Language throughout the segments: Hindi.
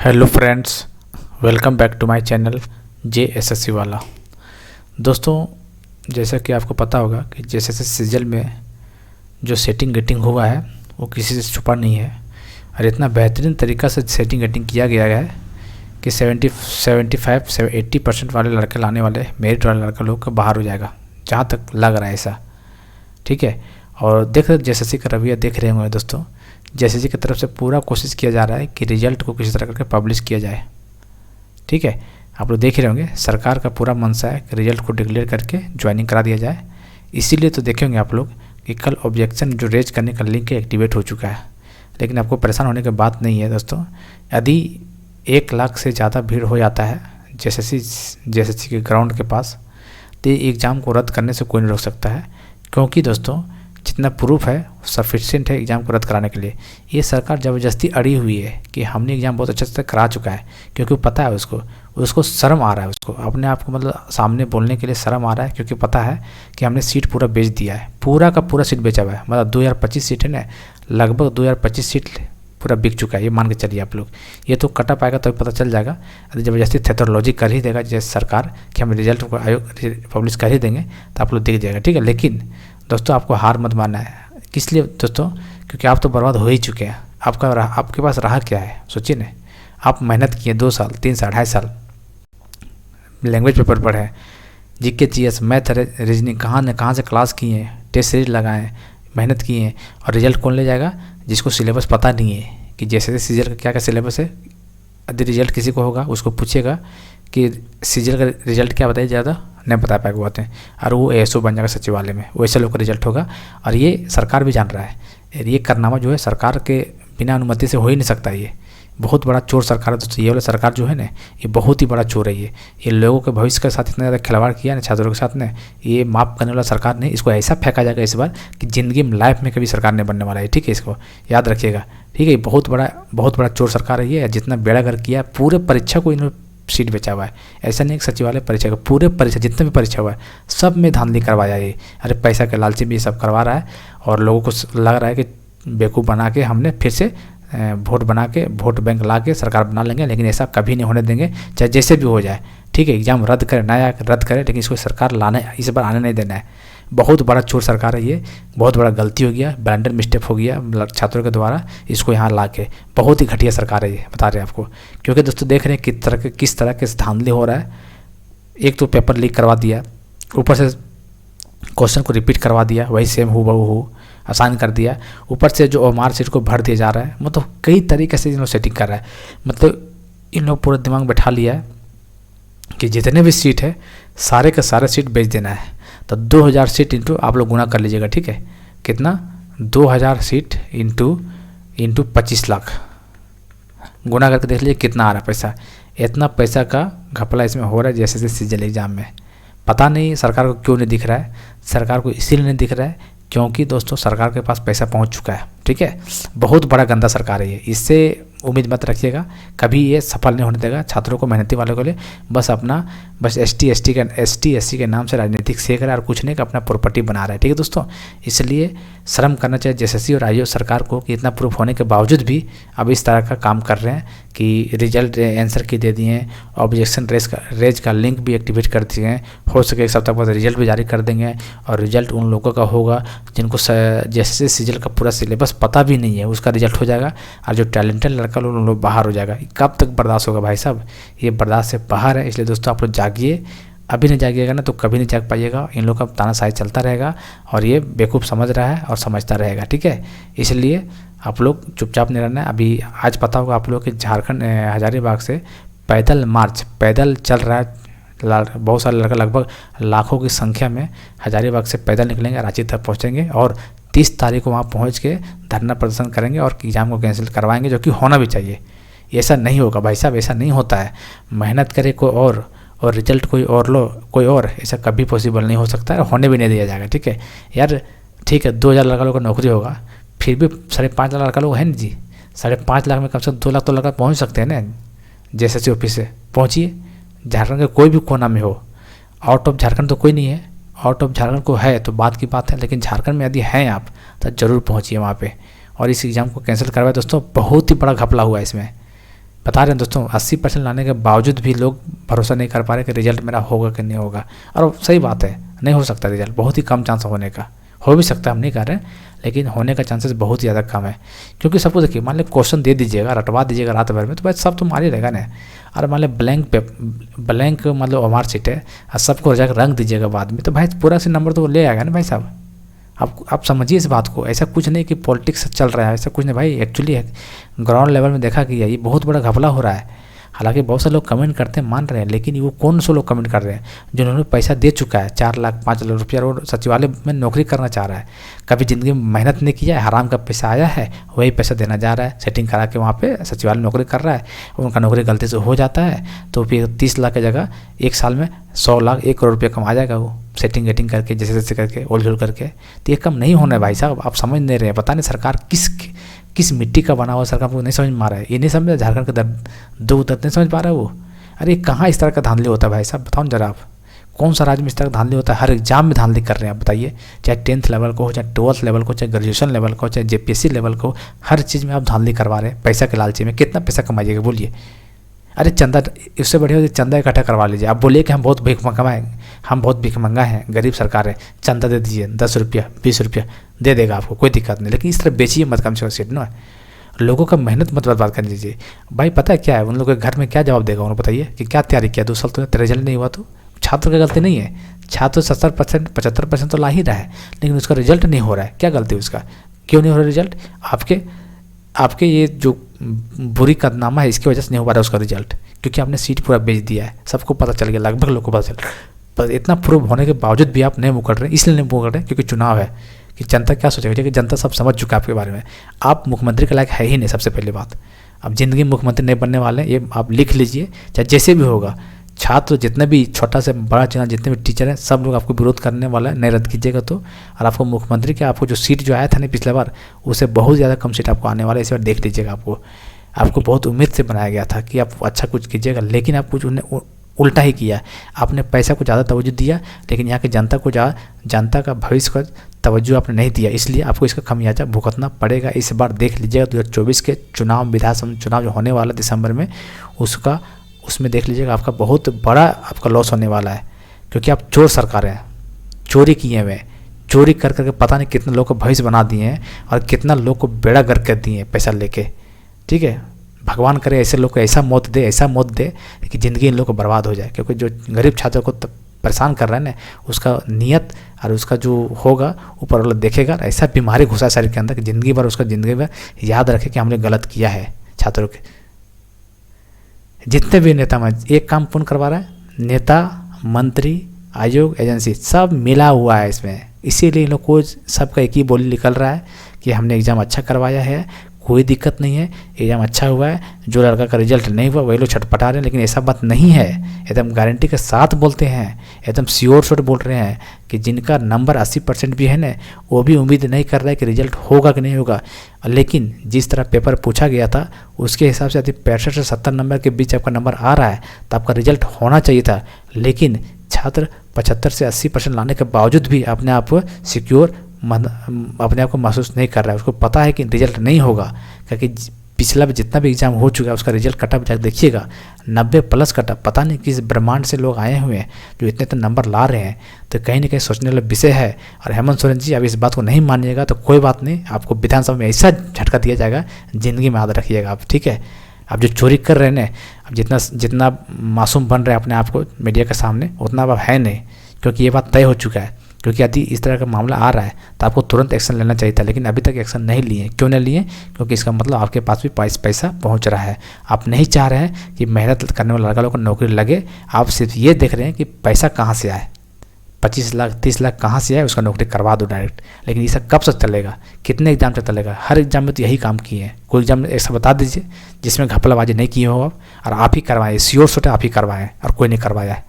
Hello friends, welcome back to my channel JSSC वाला। दोस्तों, जैसा कि आपको पता होगा कि JSSC सीजल में जो सेटिंग गेटिंग हुआ है वो किसी से छुपा नहीं है और इतना बेहतरीन तरीक़ा से सेटिंग गेटिंग किया गया है कि 80% वाले लड़के लाने वाले मेरिट वाले लड़के लोग का बाहर हो जाएगा, जहाँ तक लग रहा है ऐसा। ठीक है, और देख रहे JSSC का रवैया देख रहे होंगे दोस्तों। JSSC की तरफ से पूरा कोशिश किया जा रहा है कि रिजल्ट को किसी तरह करके पब्लिश किया जाए। ठीक है, आप लोग देख रहे होंगे सरकार का पूरा मनसा है कि रिजल्ट को डिक्लेयर करके ज्वाइनिंग करा दिया जाए। इसीलिए तो देखेंगे आप लोग कि कल ऑब्जेक्शन जो रेज करने का लिंक एक्टिवेट हो चुका है। लेकिन आपको परेशान होने की बात नहीं है दोस्तों। यदि 1 लाख से ज़्यादा भीड़ हो जाता है JSSC के ग्राउंड के पास, तो एग्ज़ाम को रद्द करने से कोई नहीं रोक सकता है, क्योंकि दोस्तों जितना प्रूफ है सफिशिएंट है एग्ज़ाम को रद्द कराने के लिए। ये सरकार ज़बरदस्ती अड़ी हुई है कि हमने एग्ज़ाम बहुत अच्छे से करा चुका है, क्योंकि पता है उसको शर्म आ रहा है, उसको अपने आप को मतलब सामने बोलने के लिए शर्म आ रहा है, क्योंकि पता है कि हमने सीट पूरा बेच दिया है। पूरा का पूरा सीट बेचा हुआ है, मतलब 2025 सीट है ना, लगभग 2025 सीट पूरा बिक चुका है। ये मान के चलिए आप लोग। ये तो कटा पाएगा तो पता चल जाएगा। यदि ज़बरदस्ती थेथोलॉजी कर ही देगा जैसे सरकार कि हम रिजल्ट को पब्लिश कर ही देंगे, तो आप लोग देख जाएगा। ठीक है, लेकिन दोस्तों आपको हार मत मानना है। किस लिए दोस्तों? क्योंकि आप तो बर्बाद हो ही चुके हैं। आपके पास रहा क्या है, सोचिए ना। आप मेहनत किए 2 साल 3 साल 2.5 साल, लैंग्वेज पेपर पढ़े, GK GS मैथ रीजनिंग कहाँ से क्लास किए हैं, टेस्ट सीरीज लगाएं, मेहनत किए हैं, और रिजल्ट कौन ले जाएगा? जिसको सिलेबस पता नहीं है कि जैसे सीजल का क्या क्या सिलेबस है। यदि रिजल्ट किसी को होगा उसको पूछेगा कि सीजल का रिजल्ट क्या बताइए, ज़्यादा नहीं बता पाएगा बातें, और वो ASO बन जाएगा सचिवालय में। वैसे लोग का रिजल्ट होगा, और ये सरकार भी जान रहा है। ये कारनामा जो है सरकार के बिना अनुमति से हो ही नहीं सकता। ये बहुत बड़ा चोर सरकार है दोस्तों। ये वाला सरकार जो है ना, ये बहुत ही बड़ा चोर है। ये लोगों के भविष्य के साथ इतना ज़्यादा खिलवाड़ किया ना, छात्रों के साथ ने, ये माफ़ करने वाला सरकार नहीं। इसको ऐसा फेंका जाएगा इस बार कि ज़िंदगी में लाइफ में कभी सरकार नहीं बनने वाला है। ठीक है, इसको याद रखिएगा। ठीक है, बहुत बड़ा चोर सरकार है ये। जितना बेड़ागर किया, पूरे परीक्षा को इन्होंने सीट बेचा हुआ है। ऐसा नहीं कि सचिवालय परीक्षा का, पूरे परीक्षा जितने भी परीक्षा हुआ है सब में धांधली करवाया ये। अरे पैसा के लालची भी ये सब करवा रहा है, और लोगों को लग रहा है कि बेवकूफ़ बना के हमने फिर से वोट बना के वोट बैंक ला के सरकार बना लेंगे। लेकिन ऐसा कभी नहीं होने देंगे, चाहे जैसे भी हो जाए। ठीक है, एग्ज़ाम रद्द करे नया रद्द करे, लेकिन इसको सरकार लाने इस बार आने नहीं देना है। बहुत बड़ा चोर सरकार है ये। बहुत बड़ा गलती हो गया, ब्लंडर मिस्टेक हो गया छात्रों के द्वारा इसको यहाँ ला के। बहुत ही घटिया सरकार है ये, बता रहे हैं आपको। क्योंकि दोस्तों देख रहे हैं किस तरह के धांधली हो रहा है। एक तो पेपर लीक करवा दिया, ऊपर से क्वेश्चन को रिपीट करवा दिया, वही सेम हूबहू आसान कर दिया। ऊपर से जो OMR सीट को भर दिया जा रहा है। मतलब कई तरीके से इन लोग सेटिंग कर रहा है। मतलब इन लोग पूरा दिमाग बैठा लिया है कि जितने भी सीट है सारे के सारे सीट बेच देना है। तो 2000 सीट इंटू आप लोग गुना कर लीजिएगा। ठीक है, कितना? 2000 सीट इंटू 25 लाख गुना करके देख लीजिए कितना आ रहा है पैसा। इतना पैसा का घपला इसमें हो रहा है जैसे सीजल एग्ज़ाम में। पता नहीं सरकार को क्यों नहीं दिख रहा है। सरकार को इसीलिए नहीं दिख रहा है क्योंकि दोस्तों सरकार के पास पैसा पहुंच चुका है। ठीक है, बहुत बड़ा गंदा सरकार है ये। इससे उम्मीद मत रखिएगा, कभी ये सफल नहीं होने देगा छात्रों को, मेहनती वालों के लिए। बस ST SC के नाम से राजनीतिक सेक रहा है और कुछ नहीं, कि अपना प्रॉपर्टी बना रहा है। ठीक है दोस्तों, इसलिए शर्म करना चाहिए JSSC और IO सरकार को कि इतना प्रूफ होने के बावजूद भी अब इस तरह का काम कर रहे हैं कि रिजल्ट आंसर की दे दिए, ऑब्जेक्शन रेज का लिंक भी एक्टिवेट कर दिए हैं। हो सके 1 सप्ताह बाद रिजल्ट भी जारी कर देंगे, और रिजल्ट उन लोगों का होगा जिनको JSSC सीजल का पूरा सिलेबस पता भी नहीं है, उसका रिजल्ट हो जाएगा। और जो टैलेंटेड लड़का लोग बाहर हो जाएगा। कब तक बर्दाश्त होगा भाई साहब? ये बर्दाश्त से बाहर है। इसलिए दोस्तों आप लोग जागिए। अभी नहीं जागिएगा ना तो कभी नहीं जाग पाइएगा। इन लोगों का तानाशाही चलता रहेगा, और ये बेवकूफ़ समझ रहा है और समझता रहेगा। ठीक है, इसलिए आप लोग चुपचाप नहीं रहना है। अभी आज पता होगा आप लोग कि झारखंड हजारीबाग से पैदल चल रहा है। बहुत सारे लड़का, लगभग लाखों की संख्या में हजारीबाग से पैदल निकलेंगे, रांची तक पहुँचेंगे, और 30 तारीख को वहाँ पहुँच के धरना प्रदर्शन करेंगे और एग्ज़ाम को कैंसिल करवाएंगे, जो कि होना भी चाहिए। ऐसा नहीं होगा भाई साहब, ऐसा नहीं होता है। मेहनत करे कोई और रिजल्ट कोई और, ऐसा कभी पॉसिबल नहीं हो सकता है, होने भी नहीं दिया जाएगा। ठीक है यार, ठीक है 2000 लड़का लोग का नौकरी होगा, फिर भी 5.5 लाख लड़का लोग हैं ना जी। 5.5 लाख में कम से कम 2 लाख तो लड़का पहुँच सकते हैं ना। JSSC ऑफिस से पहुँचिए, झारखंड के कोई भी कोना में हो। आउट ऑफ झारखंड तो कोई नहीं है, आउट ऑफ झारखंड को है तो बात की बात है, लेकिन झारखंड में यदि हैं आप तो ज़रूर पहुँचिए वहाँ पे, और इस एग्ज़ाम को कैंसिल करवाए। दोस्तों बहुत ही बड़ा घपला हुआ है इसमें। बता रहे हैं दोस्तों, 80% लाने के बावजूद भी लोग भरोसा नहीं कर पा रहे कि रिजल्ट मेरा होगा कि नहीं होगा। और सही बात है, नहीं हो सकता रिजल्ट, बहुत ही कम चांस होने का। हो भी सकता है, हम नहीं कह रहे हैं, लेकिन होने का चांसेस बहुत ही ज़्यादा कम है। क्योंकि सबको देखिए, मान लो क्वेश्चन दे दीजिएगा, रटवा दीजिएगा रात भर में, तो भाई सब तो मार ही रहेगा ना। और मान लो ब्लैंक मतलब हमार सीट है और सबको जाकर रंग दीजिएगा बाद में, तो भाई पूरा से नंबर तो वो ले आएगा ना भाई साहब। आप समझिए इस बात को। ऐसा कुछ नहीं कि पॉलिटिक्स चल रहा है, ऐसा कुछ नहीं भाई। एक्चुअली ग्राउंड लेवल में देखा गया ये बहुत बड़ा घपला हो रहा है। हालांकि बहुत से लोग कमेंट करते हैं, मान रहे हैं, लेकिन वो कौन से लोग कमेंट कर रहे हैं जिन्होंने पैसा दे चुका है 4 लाख 5 लाख रुपया और सचिवालय में नौकरी करना चाह रहा है, कभी ज़िंदगी में मेहनत नहीं किया है, हराम का पैसा आया है, वही पैसा देना जा रहा है, सेटिंग करा के वहाँ पे सचिवालय नौकरी कर रहा है, उनका नौकरी गलती से हो जाता है तो फिर 30 लाख की जगह 1 साल में 100 लाख 1 करोड़ रुपया कमा जाएगा वो, सेटिंग वेटिंग करके जैसे तैसे करके ओल झोल करके। तो ये कम नहीं होना है भाई साहब, आप समझ नहीं रहे हैं। पता नहीं सरकार किस मिट्टी का बना हुआ सरकार को नहीं समझ में आ रहा है। ये नहीं समझ, झारखंड का दर्द नहीं समझ पा रहा है वो। अरे कहाँ इस तरह का धांधली होता है भाई साहब, बताओ जरा आप, कौन सा राज्य में इस तरह का धांधली होता है? हर एग्जाम में धांधली कर रहे हैं आप, बताइए, चाहे 10th लेवल को हो, चाहे 12th लेवल को, चाहे ग्रेजुएशन लेवल को, चाहे JPSC लेवल को, हर चीज़ में आप धांधली करवा रहे हैं पैसा के लालची में। कितना पैसा कमाइएगा बोलिए? अरे चंदा, इससे बढ़िया चंदा इकट्ठा करवा लीजिए। आप बोलिए कि हम बहुत भीख मंगा हैं, हम बहुत भीख मंगा हैं, गरीब सरकार है, चंदा दे दीजिए, 10 रुपया 20 रुपया दे देगा आपको, कोई दिक्कत नहीं। लेकिन इस तरह बेचिए मत कम से कम सीट ना, लोगों का मेहनत मत बर्बाद कर दीजिए। भाई पता है क्या है, उन लोगों के घर में क्या जवाब देगा उन्हें, बताइए कि क्या तैयारी किया 2 साल, तो रिजल्ट नहीं हुआ तो छात्र की गलती नहीं है। छात्र 70% 75% तो ला ही रहा है, लेकिन उसका रिजल्ट नहीं हो रहा है, क्या गलती है उसका? क्यों नहीं हो रहा रिजल्ट? आपके ये जो बुरी कदनामा है इसकी वजह से नहीं हो पा रहा है उसका रिजल्ट, क्योंकि आपने सीट पूरा बेच दिया है। सबको पता चल गया, लगभग लोग को पता चल, पर इतना प्रूव होने के बावजूद भी आप नहीं मुकर रहे। इसलिए नहीं मुकर रहे क्योंकि चुनाव है, कि जनता क्या सोचेगी, कि जनता सब समझ चुका है आपके बारे में। आप मुख्यमंत्री के लायक है ही नहीं, सबसे पहली बात। आप ज़िंदगी में मुख्यमंत्री नहीं बनने वाले, ये आप लिख लीजिए, चाहे जैसे भी होगा। छात्र जितने भी छोटा से बड़ा चुनाव, जितने भी टीचर हैं, सब लोग आपको विरोध करने वाला है, नहीं रद्द कीजिएगा तो। और आपको मुख्यमंत्री के आपको जो सीट जो आया था ना पिछले बार, उससे बहुत ज़्यादा कम सीट आपको आने वाला है। इस बार देख लीजिएगा। आपको बहुत उम्मीद से बनाया गया था कि आप अच्छा कुछ कीजिएगा, लेकिन आप कुछ उल्टा ही किया। आपने पैसा को ज़्यादा तवज्जो दिया, लेकिन यहाँ की जनता का भविष्य का तवज्जो आपने नहीं दिया, इसलिए आपको इसका खमियाजा भुगतना पड़ेगा। इस बार देख लीजिएगा 2024 के चुनाव, विधानसभा चुनाव जो होने वाला दिसंबर में, उसमें देख लीजिएगा आपका बहुत बड़ा आपका लॉस होने वाला है। क्योंकि आप चोर सरकार हैं, चोरी किए हुए, चोरी कर करके पता नहीं कितने लोग को भविष्य बना दिए हैं और कितना लोग को बेड़ा गर्क कर दिए हैं पैसा लेके। ठीक है, भगवान करे ऐसे लोग को ऐसा मौत दे कि ज़िंदगी इन लोग को बर्बाद हो जाए। क्योंकि जो गरीब छात्रों को परेशान कर रहा है ना, उसका नियत और उसका जो होगा ऊपर वाला देखेगा। ऐसा बीमारी घुसा शरीर के अंदर कि ज़िंदगी भर याद रखे कि हमने गलत किया है छात्रों के। जितने भी नेता में एक काम पूर्ण करवा रहा है, नेता, मंत्री, आयोग, एजेंसी सब मिला हुआ है इसमें। इसीलिए इन लोग को सबका एक ही बोली निकल रहा है कि हमने एग्ज़ाम अच्छा करवाया है, कोई दिक्कत नहीं है, एग्ज़ाम अच्छा हुआ है। जो लड़का का रिजल्ट नहीं हुआ वही लोग छटपटा रहे हैं, लेकिन ऐसा बात नहीं है। एकदम गारंटी के साथ बोलते हैं, एकदम श्योर शॉट बोल रहे हैं कि जिनका नंबर 80% भी है ना, वो भी उम्मीद नहीं कर रहा है कि रिजल्ट होगा कि नहीं होगा। लेकिन जिस तरह पेपर पूछा गया था उसके हिसाब से यदि 65 से 70 नंबर के बीच आपका नंबर आ रहा है तो आपका रिजल्ट होना चाहिए था। लेकिन छात्र 75 से 80% लाने के बावजूद भी अपने आप सिक्योर अपने आप को महसूस नहीं कर रहा है। उसको पता है कि रिजल्ट नहीं होगा, क्योंकि पिछला भी जितना भी एग्ज़ाम हो चुका है उसका रिजल्ट कट ऑफ जाकर देखिएगा 90+ कट ऑफ। पता नहीं किस ब्रह्मांड से लोग आए हुए हैं जो इतने नंबर ला रहे हैं। तो कहीं ना कहीं सोचने वाला विषय है। और हेमंत सोरेन जी, अब इस बात को नहीं मानिएगा तो कोई बात नहीं, आपको विधानसभा में ऐसा झटका दिया जाएगा, ज़िंदगी में याद रखिएगा आप। ठीक है, आप जो चोरी कर रहे हैं ना, अब जितना मासूम बन रहे हैं अपने आप को मीडिया के सामने, उतना अब है नहीं, क्योंकि ये बात तय हो चुका है। क्योंकि यदि इस तरह का मामला आ रहा है तो आपको तुरंत एक्शन लेना चाहिए था, लेकिन अभी तक एक्शन नहीं लिए। क्यों नहीं लिए? क्योंकि इसका मतलब आपके पास भी पैसा पहुंच रहा है। आप नहीं चाह रहे हैं कि मेहनत करने वाले लड़का लोग को नौकरी लगे, आप सिर्फ ये देख रहे हैं कि पैसा कहाँ से आए, 25 लाख 30 लाख कहाँ से आए, उसका नौकरी करवा दो डायरेक्ट। लेकिन ये सब कब से चलेगा? कितने एग्जाम तक चलेगा? हर एग्जाम में तो यही काम किए हैं। कोई एग्जाम ऐसा बता दीजिए जिसमें घपलाबाजी नहीं किए हो आप, और आप ही करवाएं, श्योर शॉट आप ही करवाएं और कोई नहीं करवाया है।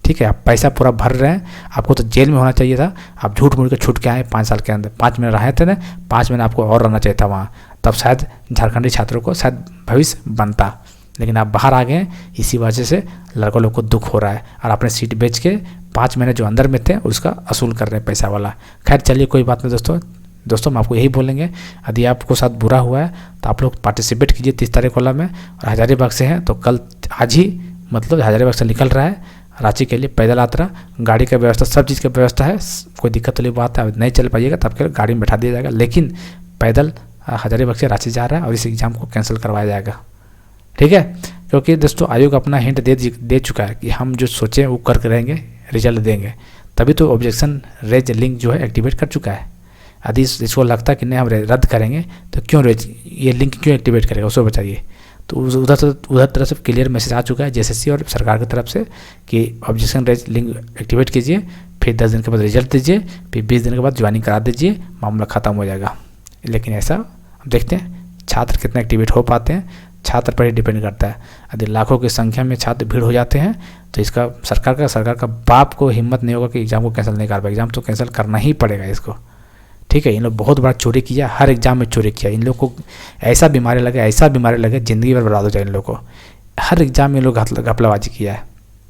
ठीक है, आप पैसा पूरा भर रहे हैं, आपको तो जेल में होना चाहिए था। आप झूठ मूठ के छूट के आए 5 साल के अंदर, 5 महीने रहे थे ना, 5 महीने आपको और रहना चाहिए था वहाँ, तब शायद झारखंडी छात्रों को शायद भविष्य बनता। लेकिन आप बाहर आ गए, इसी वजह से लड़कों लोग को दुख हो रहा है और अपने सीट बेच के 5 महीने जो अंदर में थे उसका असूल कर रहे हैं पैसा वाला। खैर चलिए, कोई बात नहीं दोस्तों, दोस्तों हम आपको यही बोलेंगे, यदि आपको साथ बुरा हुआ है तो आप लोग पार्टिसिपेट कीजिए 30 तारीख वाला में। और हजारीबाग से हैं तो कल आज ही मतलब हजारीबाग से निकल रहा है रांची के लिए पैदल यात्रा, गाड़ी का व्यवस्था, सब चीज़ की व्यवस्था है, कोई दिक्कत वाली बात है, नहीं चल पाइएगा तो आपके गाड़ी में बैठा दिया जाएगा, लेकिन पैदल हजारीबाग से रांची जा रहा है और इस एग्ज़ाम को कैंसिल करवाया जाएगा, ठीक है। क्योंकि दोस्तों आयोग अपना हिंट दे चुका है कि हम जो सोचें वो करके रहेंगे, रिजल्ट देंगे, तभी तो ऑब्जेक्शन रेज लिंक जो है एक्टिवेट कर चुका है। यदि इसको लगता है कि नहीं हम रद्द करेंगे तो क्यों ये लिंक क्यों एक्टिवेट करेगा, उसको बताइए। तो उधर तरफ से क्लियर मैसेज आ चुका है जेएसएससी और सरकार की तरफ से कि ऑब्जेक्शन रेज लिंक एक्टिवेट कीजिए, फिर 10 दिन के बाद रिजल्ट दीजिए, फिर 20 दिन के बाद ज्वाइनिंग करा दीजिए, मामला ख़त्म हो जाएगा। लेकिन ऐसा अब देखते हैं छात्र कितने एक्टिवेट हो पाते हैं, छात्र पर ही डिपेंड करता है। यदि लाखों की संख्या में छात्र भीड़ हो जाते हैं तो इसका सरकार का बाप को हिम्मत नहीं होगा कि एग्ज़ाम को कैंसिल नहीं कर पाए, एग्ज़ाम तो कैंसिल करना ही पड़ेगा इसको, ठीक है। इन लोग बहुत बड़ा चोरी किया, हर एग्जाम में चोरी किया, इन लोग को ऐसा बीमारी लगे ज़िंदगी भर बर्बाद हो जाए इन लोग को, हर एग्जाम में इन लोग घपलाबाजी किया है,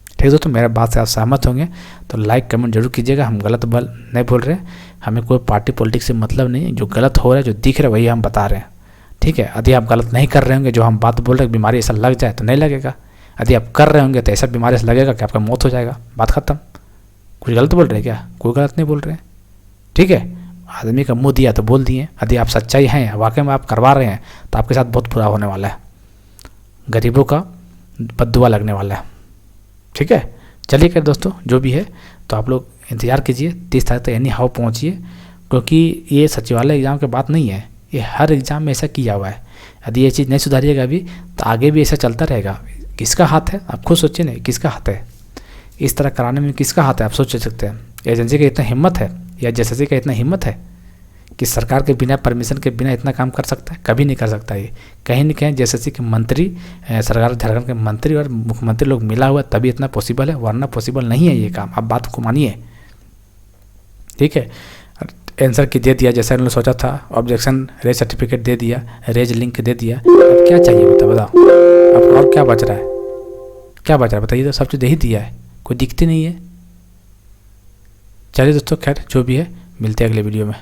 ठीक है दोस्तों। मेरा बात से आप सहमत होंगे तो लाइक कमेंट जरूर कीजिएगा। हम गलत नहीं बोल रहे हैं, हमें कोई पार्टी पॉलिटिक्स से मतलब नहीं है, जो गलत हो रहा है, जो दिख रहा है वही हम बता रहे हैं, ठीक है। यदि आप गलत नहीं कर रहे होंगे, जो हम बात बोल रहे हैं बीमारी ऐसा लग जाए तो नहीं लगेगा, यदि आप कर रहे होंगे तो ऐसा बीमारी से लगेगा कि आपका मौत हो जाएगा, बात खत्म। कुछ गलत बोल रहे हैं क्या? कोई गलत नहीं बोल रहे हैं, ठीक है। आदमी का मुंह दिया तो बोल दिए, यदि आप सच्चाई हैं, वाकई में आप करवा रहे हैं तो आपके साथ बहुत बुरा होने वाला है, गरीबों का बद्दुआ लगने वाला है, ठीक है। चलिए कर दोस्तों जो भी है तो आप लोग इंतज़ार कीजिए 30 तारीख तक एनी हाउ पहुँचिए, क्योंकि ये सचिवालय एग्ज़ाम की बात नहीं है, ये हर एग्ज़ाम में ऐसा किया हुआ है। यदि ये चीज़ नहीं सुधारिएगा अभी तो आगे भी ऐसा चलता रहेगा। किसका हाथ है आप खुद सोचिए, नहीं किसका हाथ है इस तरह कराने में, किसका हाथ है आप सोच सकते हैं। एजेंसी का इतना हिम्मत है या जेएसएससी का इतना हिम्मत है कि सरकार के बिना परमिशन के बिना इतना काम कर सकता है? कभी नहीं कर सकता ये। कहीं न कहीं जेएसएससी के मंत्री, सरकार झारखंड के मंत्री और मुख्यमंत्री लोग मिला हुआ तभी इतना पॉसिबल है, वरना पॉसिबल नहीं है ये काम। आप बात को मानिए, ठीक है। आंसर की दे दिया जैसा इन्होंने सोचा था, ऑब्जेक्शन रेज सर्टिफिकेट दे दिया, रेज लिंक दे दिया, अब क्या चाहिए बताओ। अब और क्या बच रहा है, क्या बच रहा है बताइए। तो सब चीज़ दे ही दिया है, कोई दिखती नहीं है। चलिए दोस्तों खैर जो भी है मिलते हैं अगले वीडियो में।